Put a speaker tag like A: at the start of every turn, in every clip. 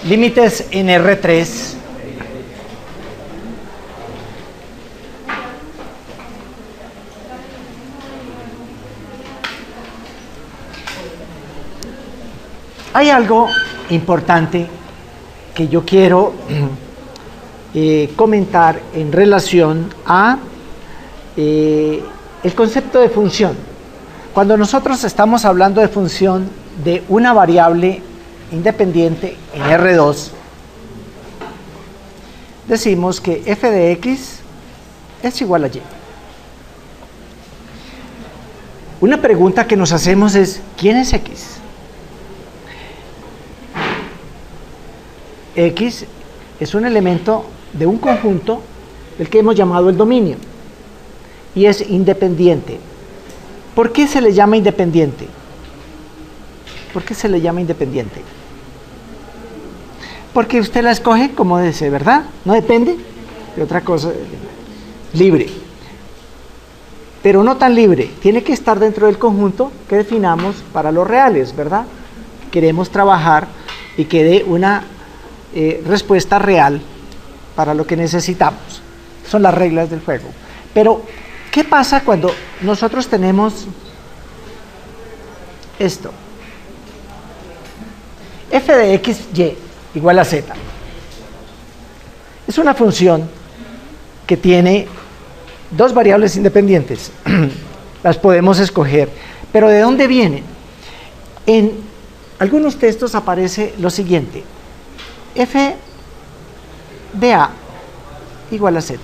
A: límites en R3. Hay algo importante que yo quiero comentar en relación a el concepto de función. Cuando nosotros estamos hablando de función de una variable independiente en R2, decimos que f de x es igual a y. Una pregunta que nos hacemos es, ¿quién es x? X es un elemento de un conjunto del que hemos llamado el dominio y es independiente. ¿Por qué se le llama independiente? ¿Por qué se le llama independiente? Porque usted la escoge como desee, ¿verdad? No depende de otra cosa. Libre. Pero no tan libre. Tiene que estar dentro del conjunto que definamos para los reales, ¿verdad? Queremos trabajar y que dé una respuesta real para lo que necesitamos. Son las reglas del juego. Pero, ¿qué pasa cuando nosotros tenemos esto? F de x, y igual a z. Es una función que tiene dos variables independientes. Las podemos escoger. Pero ¿de dónde vienen? En algunos textos aparece lo siguiente. F de A igual a Z.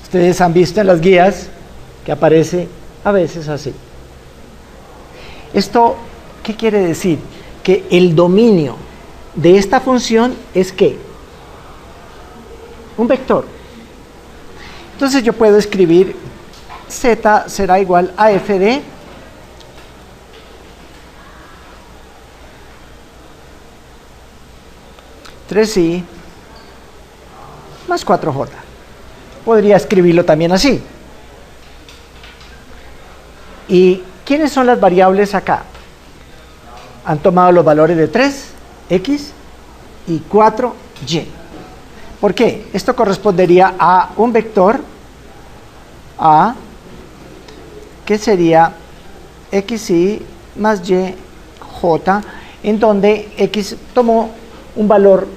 A: Ustedes han visto en las guías que aparece a veces así. ¿Esto qué quiere decir? Que el dominio de esta función es ¿qué? Un vector. Entonces yo puedo escribir Z será igual a F de i más 4j. Podría escribirlo también así. ¿Y quiénes son las variables acá? Han tomado los valores de 3, x y 4, y. ¿Por qué? Esto correspondería a un vector A que sería xy más y j, en donde x tomó un valor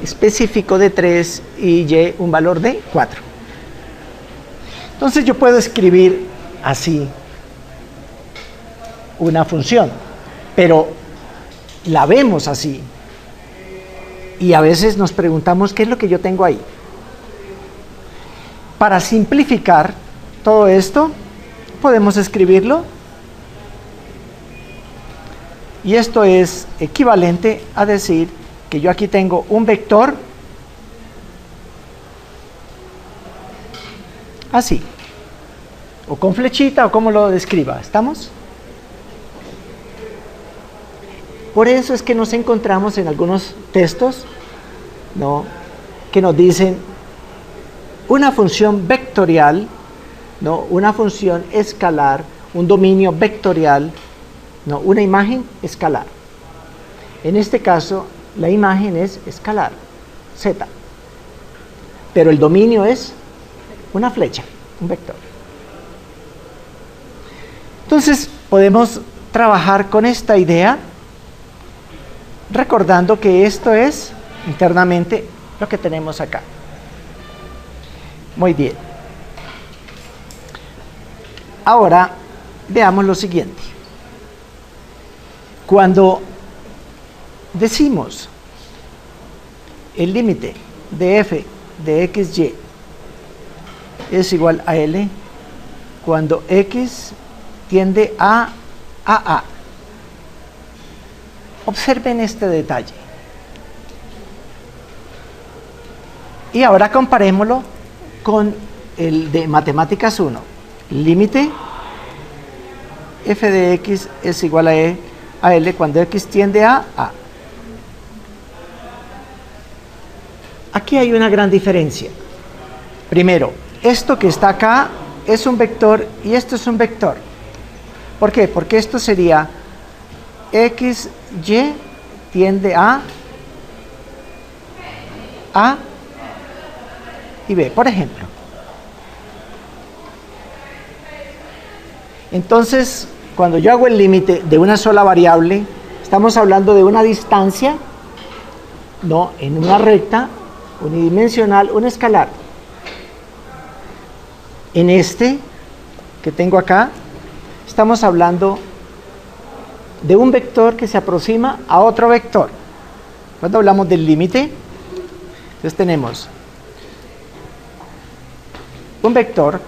A: específico de 3 y y un valor de 4. Entonces yo puedo escribir así una función, pero la vemos así y a veces nos preguntamos qué es lo que yo tengo ahí. Para simplificar todo esto podemos escribirlo y esto es equivalente a decir que yo aquí tengo un vector así, o con flechita, o como lo describa. ¿Estamos? Por eso es que nos encontramos en algunos textos, ¿no?, que nos dicen una función vectorial, ¿no?, una función escalar, un dominio vectorial, ¿no?, una imagen escalar. En este caso, la imagen es escalar, z, pero el dominio es una flecha, un vector. Entonces, podemos trabajar con esta idea, recordando que esto es internamente lo que tenemos acá. Muy bien. Ahora, veamos lo siguiente. Cuando decimos el límite de f de xy es igual a L cuando x tiende a AA. Observen este detalle. Y ahora comparémoslo con el de Matemáticas 1. Límite f de x es igual a L cuando x tiende a A. Aquí hay una gran diferencia. Primero, esto que está acá es un vector y esto es un vector. ¿Por qué? Porque esto sería xy tiende a A y B, por ejemplo. Entonces, cuando yo hago el límite de una sola variable, estamos hablando de una distancia, no en una recta, unidimensional, un escalar. En este que tengo acá, estamos hablando de un vector que se aproxima a otro vector. Cuando hablamos del límite, entonces tenemos un vector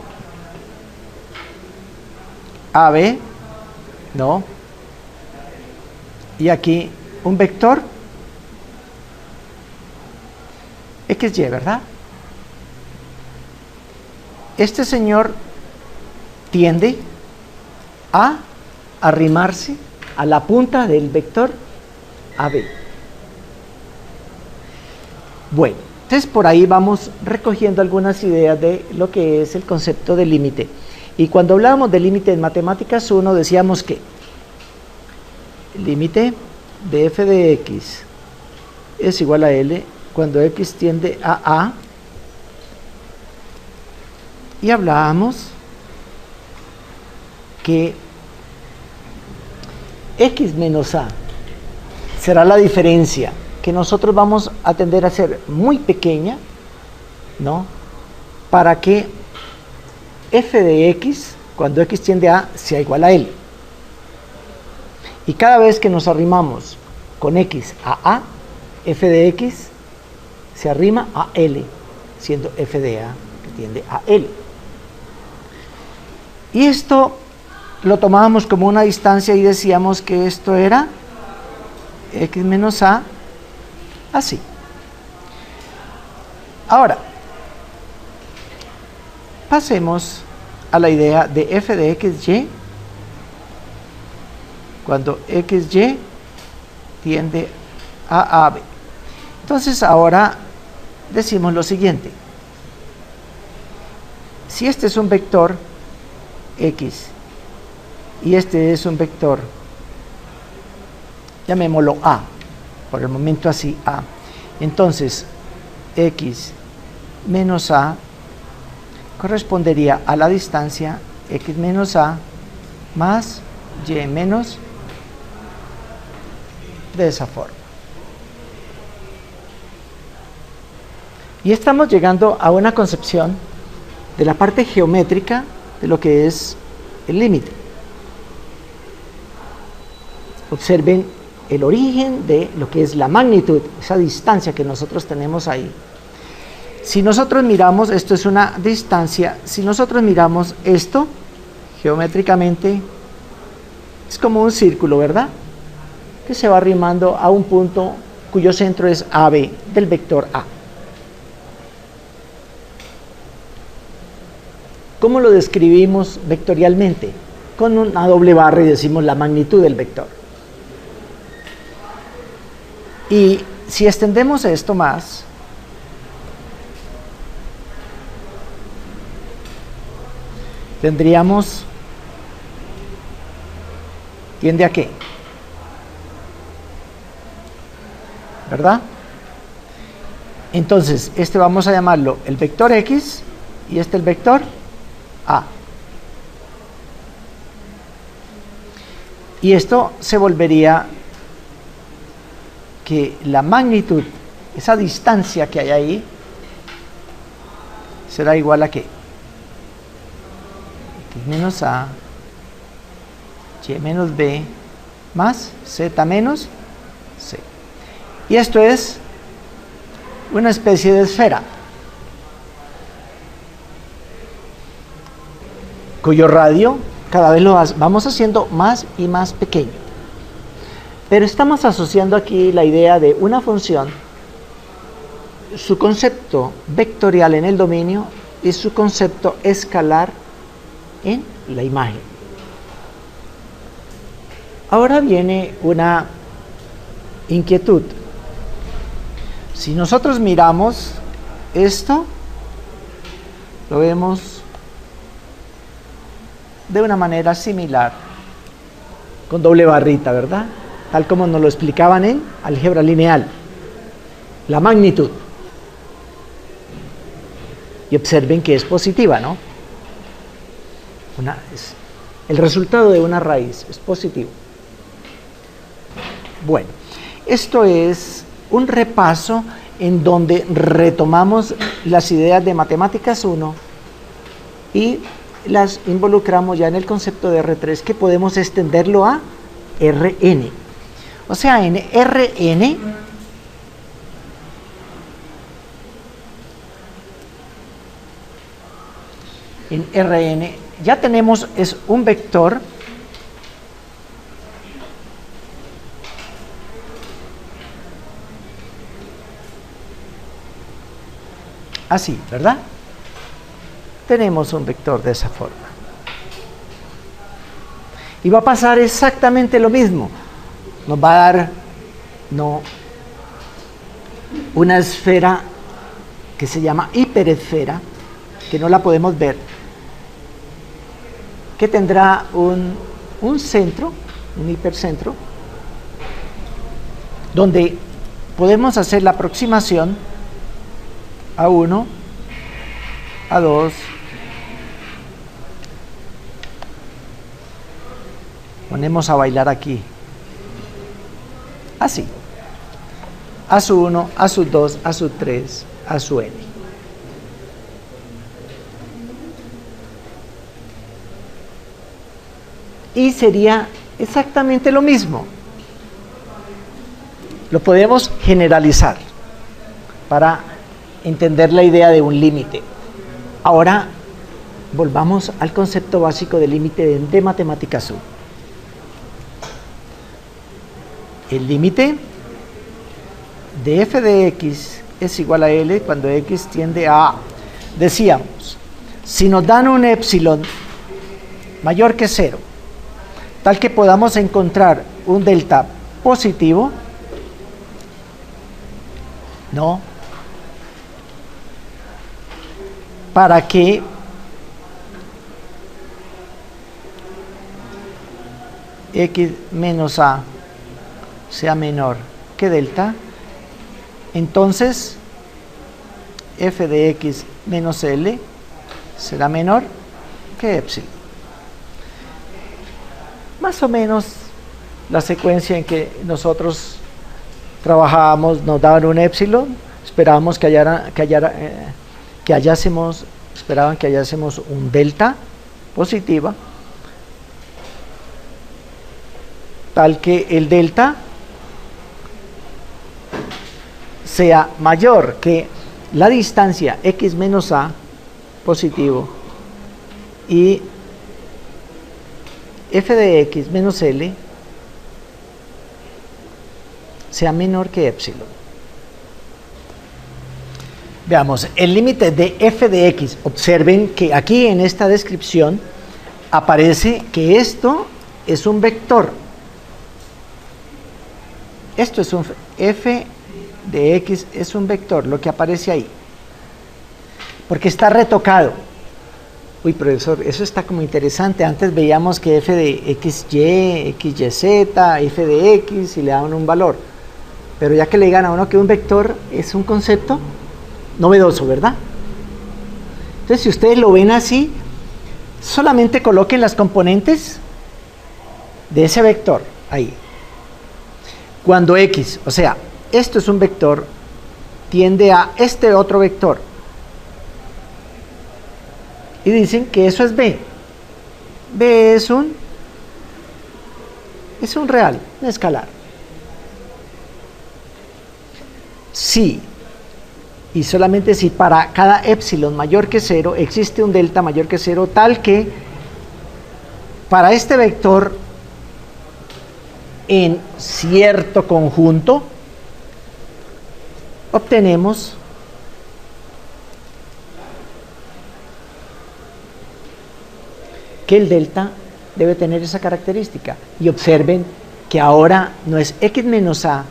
A: AB, ¿no? Y aquí un vector XY, ¿verdad? Este señor tiende a arrimarse a la punta del vector AB. Bueno, entonces por ahí vamos recogiendo algunas ideas de lo que es el concepto de límite. Y cuando hablábamos de límite en matemáticas 1 decíamos que el límite de f de x es igual a L cuando x tiende a A, y hablábamos que x menos A será la diferencia que nosotros vamos a tender a hacer muy pequeña, ¿no? Para que f de x, cuando x tiende a A, sea igual a L. Y cada vez que nos arrimamos con x a A, f de x se arrima a L, siendo f de A que tiende a L. Y esto lo tomábamos como una distancia y decíamos que esto era x menos A, así. Ahora, pasemos a la idea de f de xy cuando xy tiende a AB. Entonces ahora decimos lo siguiente: si este es un vector x y este es un vector, llamémoslo A, por el momento así A, entonces x menos A correspondería a la distancia x menos A más y menos, de esa forma. Y estamos llegando a una concepción de la parte geométrica de lo que es el límite. Observen el origen de lo que es la magnitud, esa distancia que nosotros tenemos ahí. Si nosotros miramos, esto es una distancia, si nosotros miramos esto geométricamente, es como un círculo, ¿verdad? Que se va arrimando a un punto cuyo centro es AB del vector A. ¿Cómo lo describimos vectorialmente? Con una doble barra y decimos la magnitud del vector. Y si extendemos esto más, tendríamos, ¿tiende a qué? ¿Verdad? Entonces, este vamos a llamarlo el vector X y este el vector A. Y esto se volvería que la magnitud, esa distancia que hay ahí, será igual a ¿qué? X menos A, Y menos B, más Z menos C. Y esto es una especie de esfera, cuyo radio cada vez lo vamos haciendo más y más pequeño. Pero estamos asociando aquí la idea de una función, su concepto vectorial en el dominio y su concepto escalar en la imagen. Ahora viene una inquietud. Si nosotros miramos esto, lo vemos de una manera similar, con doble barrita, ¿verdad? Tal como nos lo explicaban en álgebra lineal. La magnitud. Y observen que es positiva, ¿no? El resultado de una raíz es positivo. Bueno, esto es un repaso en donde retomamos las ideas de Matemáticas 1 y las involucramos ya en el concepto de R3, que podemos extenderlo a Rn. O sea, en Rn ya tenemos, es un vector así, ¿verdad? Tenemos un vector de esa forma. Y va a pasar exactamente lo mismo. Nos va a dar una esfera que se llama hiperesfera, que no la podemos ver, que tendrá un centro, un hipercentro, donde podemos hacer la aproximación a 1, a 2, ponemos a bailar aquí, así, a su 1, a su 2, a su 3, a su n. Y sería exactamente lo mismo. Lo podemos generalizar para entender la idea de un límite. Ahora volvamos al concepto básico de límite de Matemáticas 1. El límite de f de x es igual a L cuando x tiende a A. Decíamos, si nos dan un epsilon mayor que 0, tal que podamos encontrar un delta positivo, ¿no? Para que x menos a sea menor que delta, entonces f de x menos L será menor que epsilon. Más o menos la secuencia en que nosotros trabajábamos, nos daban un epsilon, esperábamos esperaban que hallásemos un delta positiva, tal que el delta sea mayor que la distancia x menos a positivo y f de x menos L sea menor que epsilon. Veamos, el límite de f de x. Observen que aquí en esta descripción aparece que esto es un vector. Esto es un f de x, es un vector, lo que aparece ahí. Porque está retocado. Uy, profesor, eso está como interesante. Antes veíamos que f de xy, xyz, f de x y le daban un valor. Pero ya que le digan a uno que un vector es un concepto novedoso, ¿verdad? Entonces, si ustedes lo ven así, solamente coloquen las componentes de ese vector ahí. Cuando x, o sea, esto es un vector, tiende a este otro vector. Y dicen que eso es b. B es un real, un escalar. Sí, y solamente si para cada epsilon mayor que 0 existe un delta mayor que 0, tal que para este vector en cierto conjunto obtenemos que el delta debe tener esa característica. Y observen que ahora no es x menos a,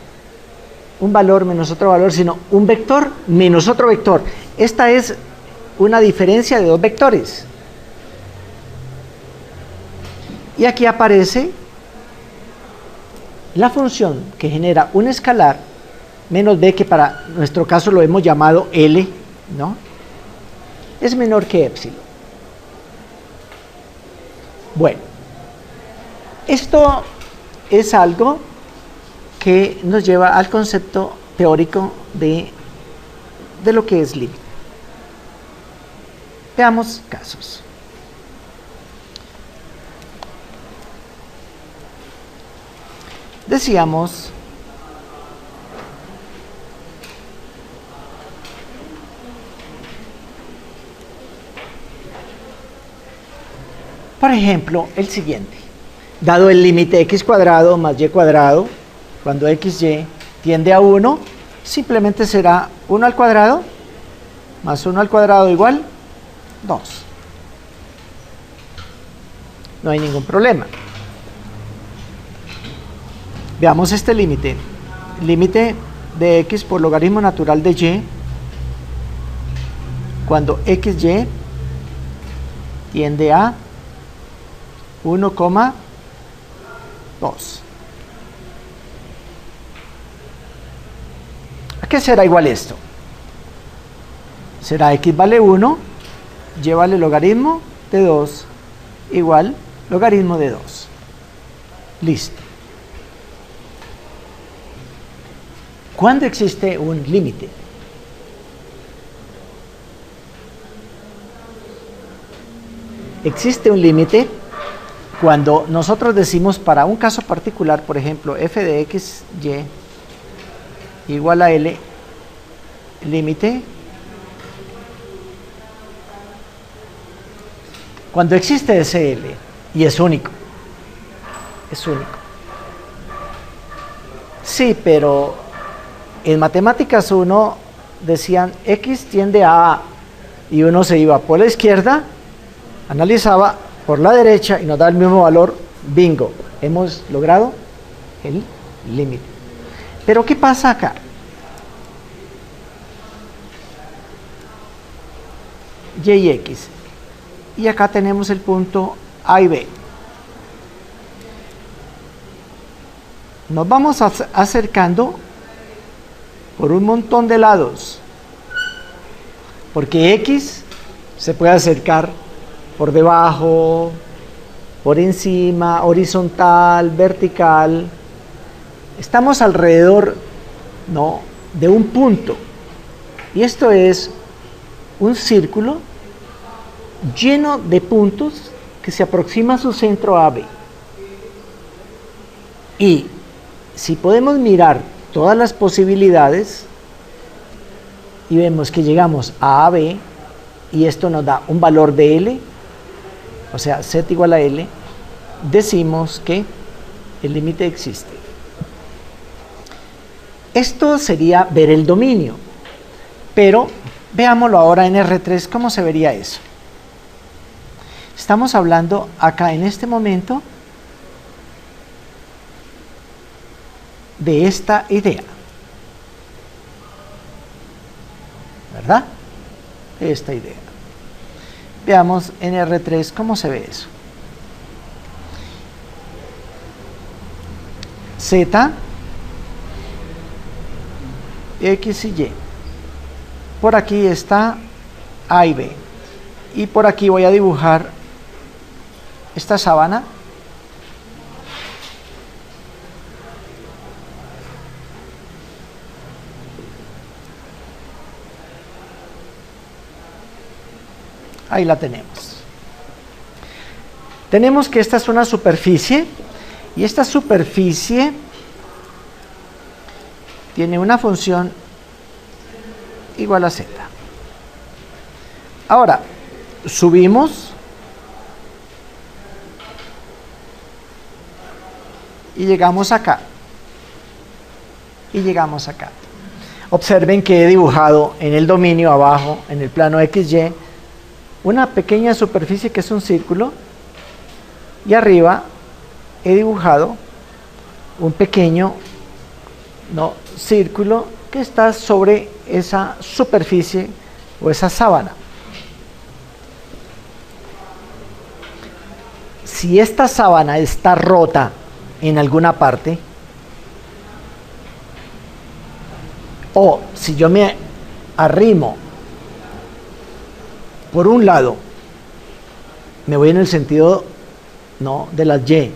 A: un valor menos otro valor, sino un vector menos otro vector. Esta es una diferencia de dos vectores. Y aquí aparece la función que genera un escalar menos b, que para nuestro caso lo hemos llamado L, ¿no? es menor que épsilon. Bueno, esto es algo que nos lleva al concepto teórico de lo que es límite. Veamos casos. Decíamos por ejemplo el siguiente: dado el límite x cuadrado más y cuadrado, cuando xy tiende a 1, simplemente será 1 al cuadrado más 1 al cuadrado igual 2. No hay ningún problema. Veamos este límite. Límite de x por logaritmo natural de y cuando xy tiende a 1,2. ¿A qué será igual esto? Será x vale 1, y vale logaritmo de 2, igual logaritmo de 2. Listo. ¿Cuándo existe un límite? Existe un límite cuando nosotros decimos para un caso particular, por ejemplo, f de x, y igual a L, límite, cuando existe ese L, y es único. Es único. Sí, pero en Matemáticas 1 decían x tiende a A, y uno se iba por la izquierda, analizaba por la derecha y nos da el mismo valor. Bingo, hemos logrado el límite. Pero ¿qué pasa acá? Y x, y acá tenemos el punto A y B. Nos vamos acercando por un montón de lados, porque x se puede acercar por debajo, por encima, horizontal, vertical. Estamos alrededor, ¿no?, de un punto, y esto es un círculo lleno de puntos que se aproxima a su centro AB. Y si podemos mirar todas las posibilidades y vemos que llegamos a AB, y esto nos da un valor de L, o sea, z igual a L, decimos que el límite existe. Esto sería ver el dominio, pero veámoslo ahora en R3, ¿cómo se vería eso? Estamos hablando acá en este momento de esta idea, ¿verdad? De esta idea. Veamos en R3 cómo se ve eso. Z, X y Y. Por aquí está A y B. Y por aquí voy a dibujar esta sábana. Ahí la tenemos. Tenemos que esta es una superficie, y esta superficie tiene una función igual a z. Ahora, subimos y llegamos acá. Y llegamos acá. Observen que he dibujado en el dominio abajo, en el plano XY, una pequeña superficie que es un círculo, y arriba he dibujado un pequeño círculo que está sobre esa superficie o esa sábana. Si esta sábana está rota en alguna parte, o si yo me arrimo por un lado, me voy en el sentido, no, de las Y,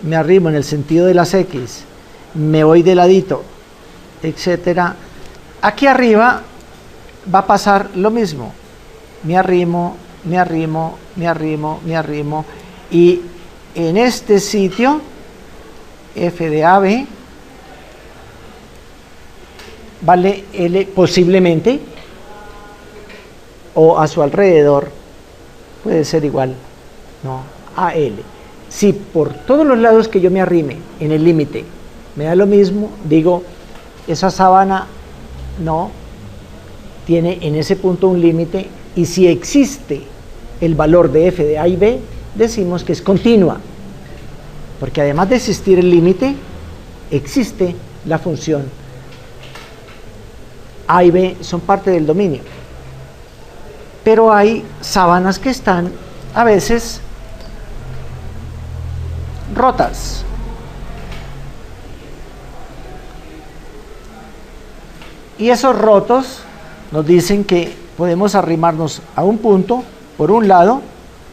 A: me arrimo en el sentido de las X, me voy de ladito, etcétera. Aquí arriba va a pasar lo mismo. Me arrimo, me arrimo, me arrimo, me arrimo. Y en este sitio, F de AB, vale L posiblemente, o a su alrededor, puede ser igual, no, a L. Si por todos los lados que yo me arrime en el límite me da lo mismo, digo, esa sábana no tiene en ese punto un límite, y si existe el valor de F de A y B, decimos que es continua, porque además de existir el límite, existe la función. A y B son parte del dominio, pero hay sábanas que están a veces rotas. Y esos rotos nos dicen que podemos arrimarnos a un punto, por un lado,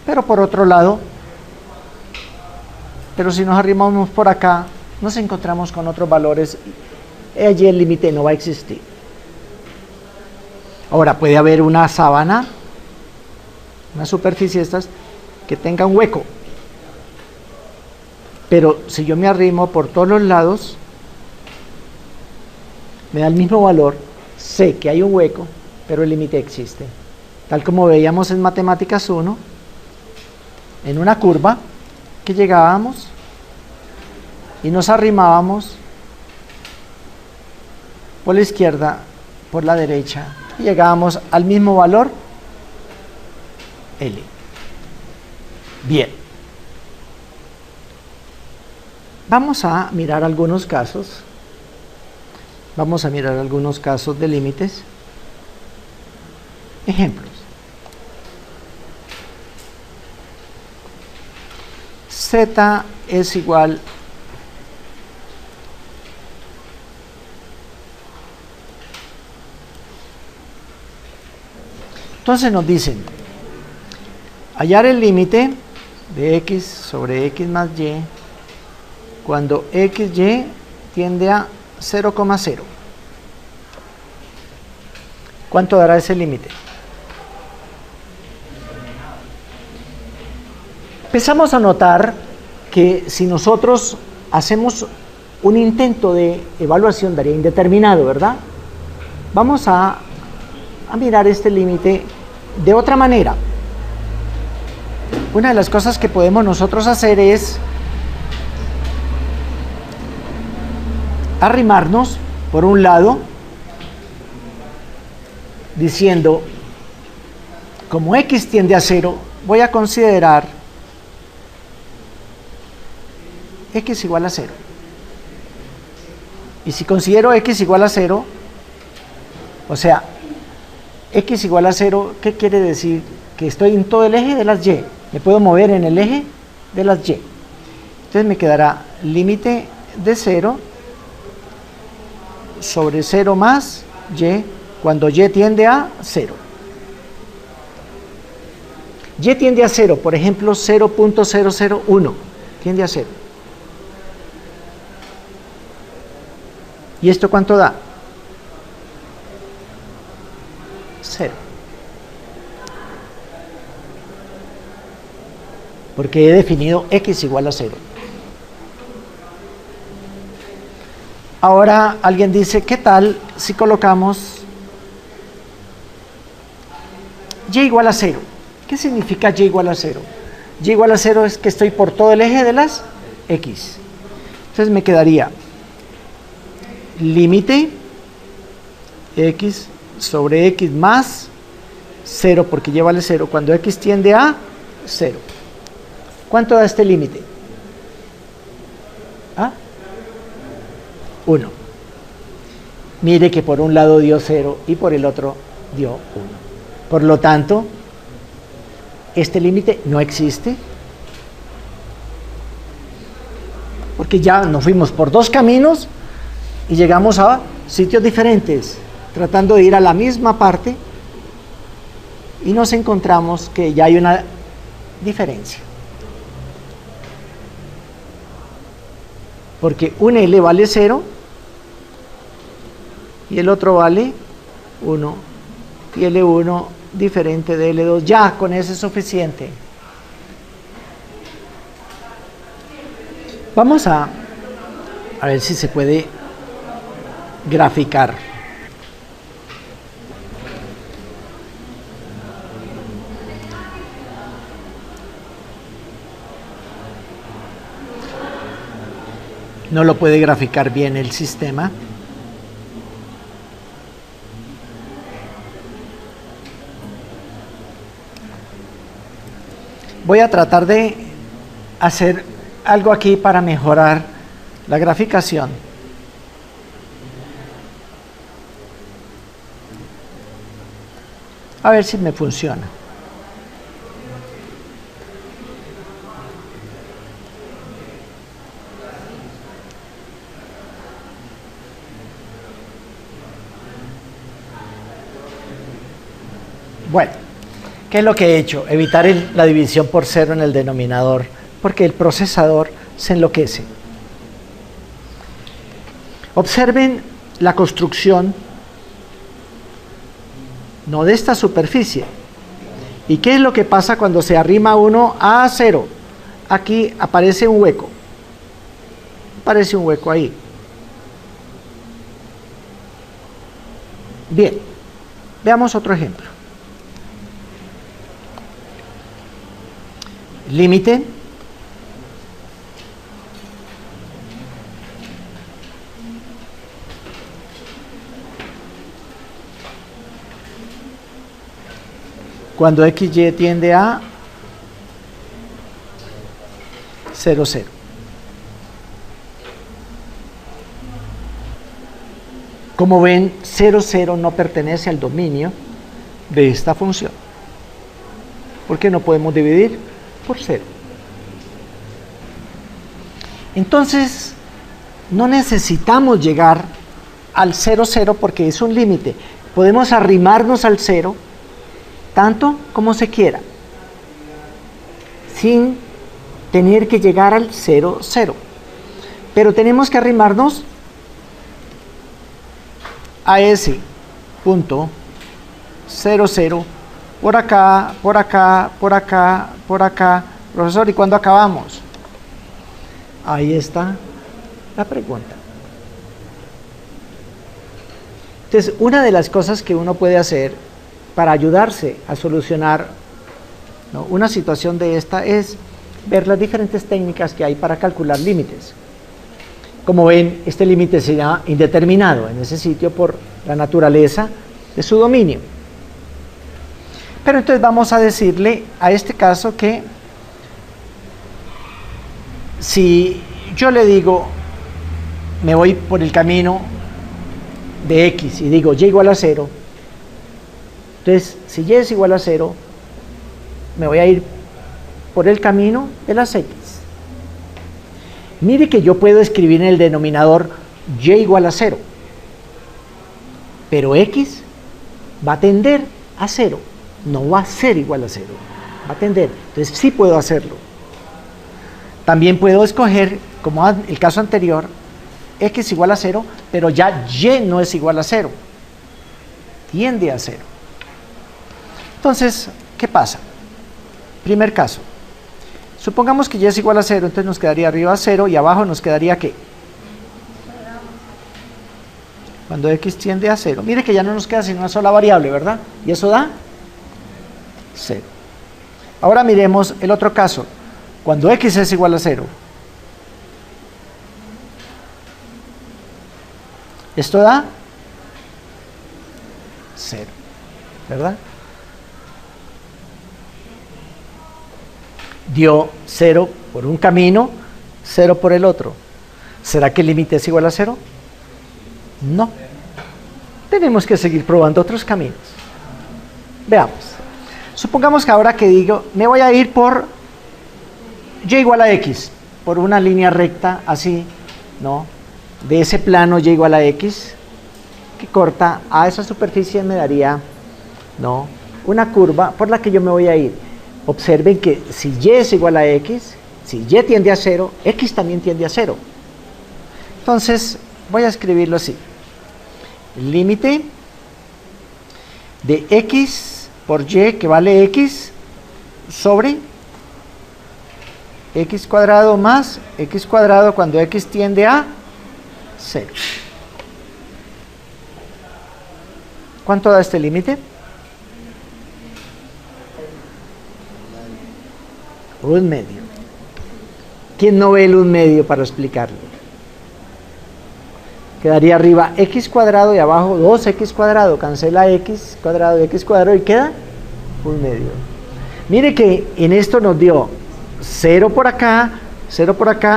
A: pero por otro lado, pero si nos arrimamos por acá, nos encontramos con otros valores, y allí el límite no va a existir. Ahora, puede haber una sábana, una superficie estas, que tenga un hueco, pero si yo me arrimo por todos los lados, me da el mismo valor, sé que hay un hueco, pero el límite existe. Tal como veíamos en Matemáticas 1, en una curva que llegábamos y nos arrimábamos por la izquierda, por la derecha, y llegábamos al mismo valor, L. Bien. Vamos a mirar algunos casos. Vamos a mirar algunos casos de límites. Ejemplos. Z es igual entonces nos dicen hallar el límite de x sobre x más y cuando xy tiende a 0,0. ¿Cuánto dará ese límite? Empezamos a notar que si nosotros hacemos un intento de evaluación daría indeterminado, ¿verdad? Vamos a mirar este límite de otra manera. Una de las cosas que podemos nosotros hacer es arrimarnos por un lado diciendo como x tiende a 0 voy a considerar x igual a 0, y si considero x igual a 0, o sea x igual a 0, ¿qué quiere decir? Que estoy en todo el eje de las y, me puedo mover en el eje de las y, entonces me quedará límite de 0 sobre 0 más y cuando y tiende a 0. Y tiende a 0, por ejemplo 0.001 tiende a 0. ¿Y esto cuánto da? 0. Porque he definido x igual a 0. Ahora alguien dice, ¿qué tal si colocamos y igual a 0? ¿Qué significa y igual a 0? Y igual a 0 es que estoy por todo el eje de las x. Entonces me quedaría límite x sobre x más 0, porque y vale 0, cuando x tiende a 0. ¿Cuánto da este límite? ¿Ah? 1. Mire que por un lado dio 0 y por el otro dio 1. Por lo tanto, este límite no existe, porque ya nos fuimos por dos caminos y llegamos a sitios diferentes, tratando de ir a la misma parte y nos encontramos que ya hay una diferencia. Porque un L vale 0 y el otro vale 1 y L1 diferente de L2. Ya, con eso es suficiente. Vamos a ver si se puede graficar. No lo puede graficar bien el sistema. Voy a tratar de hacer algo aquí para mejorar la graficación. A ver si me funciona. Bueno, ¿qué es lo que he hecho? Evitar la división por 0 en el denominador, porque el procesador se enloquece. Observen la construcción, no de esta superficie. ¿Y qué es lo que pasa cuando se arrima uno a 0? Aquí aparece un hueco. Aparece un hueco ahí. Bien, veamos otro ejemplo. Límite. Cuando XY tiende a 0, 0. Como ven, 0, 0 no pertenece al dominio de esta función. ¿Por qué no podemos dividir? Por 0. Entonces, no necesitamos llegar al 0, 0 porque es un límite. Podemos arrimarnos al 0 tanto como se quiera, sin tener que llegar al 0, 0. Pero tenemos que arrimarnos a ese punto 0, 0, por acá, por acá, por acá, por acá. Profesor, ¿y cuándo acabamos? Ahí está la pregunta. Entonces, una de las cosas que uno puede hacer para ayudarse a solucionar, ¿no?, una situación de esta es ver las diferentes técnicas que hay para calcular límites. Como ven, este límite se llama indeterminado en ese sitio por la naturaleza de su dominio. Pero entonces vamos a decirle a este caso que si yo le digo, me voy por el camino de X y digo Y igual a 0, entonces si Y es igual a 0, me voy a ir por el camino de las X. Mire que yo puedo escribir en el denominador Y igual a 0, pero X va a tender a 0, no va a ser igual a 0, va a tender. Entonces sí puedo hacerlo. También puedo escoger, como el caso anterior, X igual a 0, pero ya Y no es igual a 0, tiende a 0. Entonces, ¿qué pasa? Primer caso, supongamos que Y es igual a 0, entonces nos quedaría arriba 0 y abajo nos quedaría ¿qué? Cuando X tiende a 0. Mire que ya no nos queda sino una sola variable, ¿verdad? Y eso da 0. Ahora miremos el otro caso. Cuando X es igual a 0. Esto da 0, ¿verdad? Dio 0 por un camino, 0 por el otro. ¿Será que el límite es igual a 0? No. Tenemos que seguir probando otros caminos. Veamos. Supongamos que ahora que digo, me voy a ir por Y igual a X, por una línea recta así, ¿no? De ese plano Y igual a X, que corta a esa superficie me daría, ¿no?, una curva por la que yo me voy a ir. Observen que si y es igual a x, si y tiende a 0, x también tiende a 0. Entonces, voy a escribirlo así. El límite de x por y, que vale x, sobre x cuadrado más x cuadrado cuando x tiende a 0. ¿Cuánto da este límite? 1/2. ¿Quién no ve el 1/2 para explicarlo? Quedaría arriba x cuadrado y abajo 2x cuadrado. Cancela x cuadrado y queda 1/2. Mire que en esto nos dio 0 por acá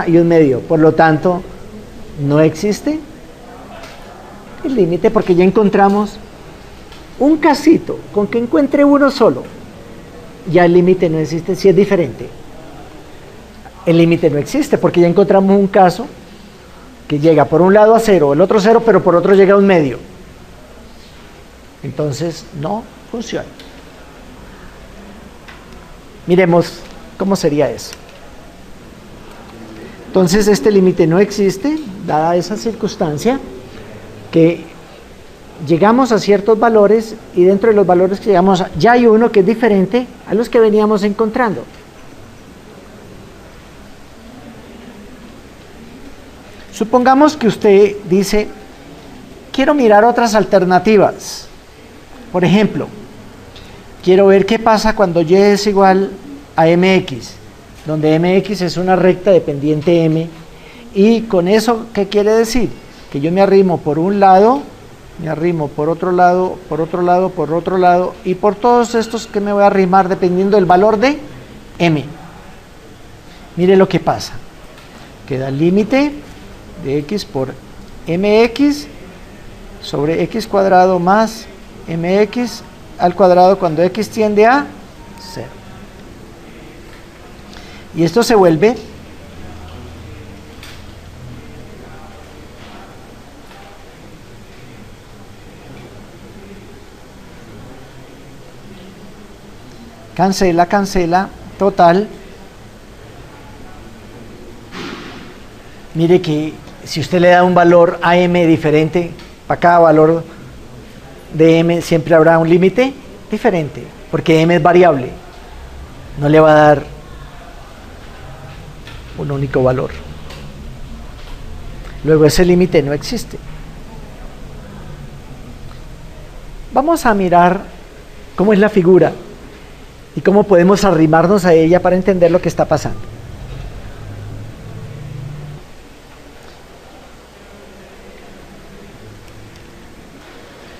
A: y 1/2. Por lo tanto, no existe el límite porque ya encontramos un casito. Con que encuentre uno solo, ya el límite no existe. Si es diferente, el límite no existe porque ya encontramos un caso que llega por un lado a 0, el otro 0, pero por otro llega a 1/2. Entonces no funciona. Miremos cómo sería eso. Entonces este límite no existe, dada esa circunstancia que llegamos a ciertos valores y dentro de los valores que llegamos ya hay uno que es diferente a los que veníamos encontrando. Supongamos que usted dice, quiero mirar otras alternativas. Por ejemplo, quiero ver qué pasa cuando y es igual a mx, donde mx es una recta dependiente m, y con eso, ¿qué quiere decir? Que yo me arrimo por un lado, me arrimo por otro lado, por otro lado, por otro lado, y por todos estos que me voy a arrimar dependiendo del valor de m. Mire lo que pasa. Queda el límite de x por mx sobre x cuadrado más mx al cuadrado cuando x tiende a 0. Y esto se vuelve cancela, total. Mire que si usted le da un valor a m diferente, para cada valor de m siempre habrá un límite diferente, porque m es variable, no le va a dar un único valor. Luego ese límite no existe. Vamos a mirar cómo es la figura y cómo podemos arrimarnos a ella para entender lo que está pasando.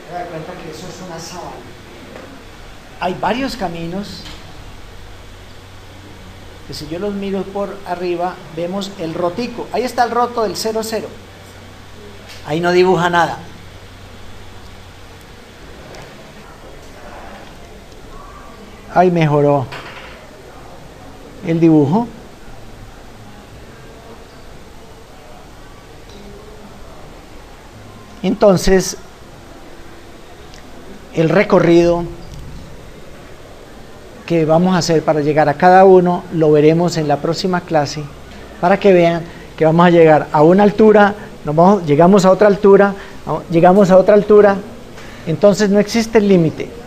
A: Se da cuenta que eso es una sábana. Hay varios caminos que si yo los miro por arriba, vemos el rotico. Ahí está el roto del 0, 0. Ahí no dibuja nada. Ahí mejoró el dibujo. Entonces, el recorrido que vamos a hacer para llegar a cada uno lo veremos en la próxima clase, para que vean que vamos a llegar a una altura, llegamos a otra altura, llegamos a otra altura, entonces no existe el límite.